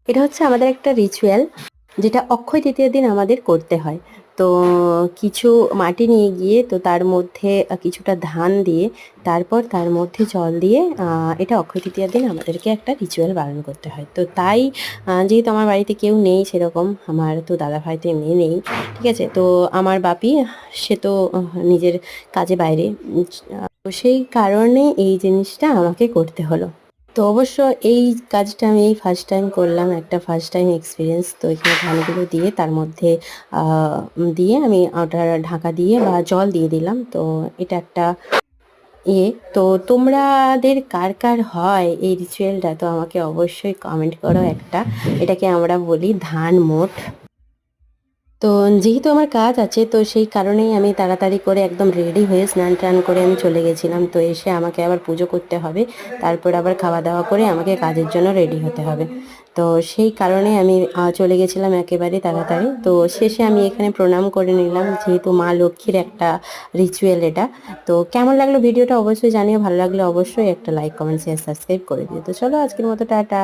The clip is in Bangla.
এটা হচ্ছে আমাদের একটা রিচুয়াল, যেটা অক্ষয় তৃতীয়ার দিন আমাদের করতে হয়। তো কিছু মাটি নিয়ে গিয়ে তো তার মধ্যে কিছুটা ধান দিয়ে তারপর তার মধ্যে জল দিয়ে এটা অক্ষয় তৃতীয়ার দিন আমাদেরকে একটা রিচুয়াল পালন করতে হয়। তো তাই যেহেতু আমার বাড়িতে কেউ নেই সেরকম, আমার তো দাদা ভাই তো এমনি নেই, ঠিক আছে, তো আমার বাপি সে তো নিজের কাজে বাইরে, তো সেই কারণে এই জিনিসটা আমাকে করতে হলো। তো অবশ্য এই কাজটা আমি এই ফার্স্ট টাইম করলাম, একটা ফার্স্ট টাইম এক্সপিরিয়েন্স। তো এখানে ধানগুলো দিয়ে তার মধ্যে দিয়ে আমি ওটার ঢাকা দিয়ে বা জল দিয়ে দিলাম। তো এটা একটা ইয়ে। তো তোমাদের কার কার হয় এই রিচুয়ালটা, তো আমাকে অবশ্যই কমেন্ট করো একটা। এটাকে আমরা বলি ধান মোট। তো যেহেতু আমার কাজ আছে তো সেই কারণেই আমি তাড়াতাড়ি করে একদম রেডি হয়ে স্নান টান করে আমি চলে গেছিলাম। তো এসে আমাকে আবার পুজো করতে হবে, তারপর আবার খাওয়া দাওয়া করে আমাকে কাজের জন্য রেডি হতে হবে। তো সেই কারণে আমি চলে গেছিলাম একেবারে তাড়াতাড়ি। তো শেষে আমি এখানে প্রণাম করে নিলাম, যেহেতু মা লক্ষ্মীর একটা রিচুয়াল এটা। তো কেমন লাগলো ভিডিওটা অবশ্যই জানিও, ভালো লাগলে অবশ্যই একটা লাইক কমেন্ট শেয়ার সাবস্ক্রাইব করে দিও। তো চলো আজকের মতো টাটা।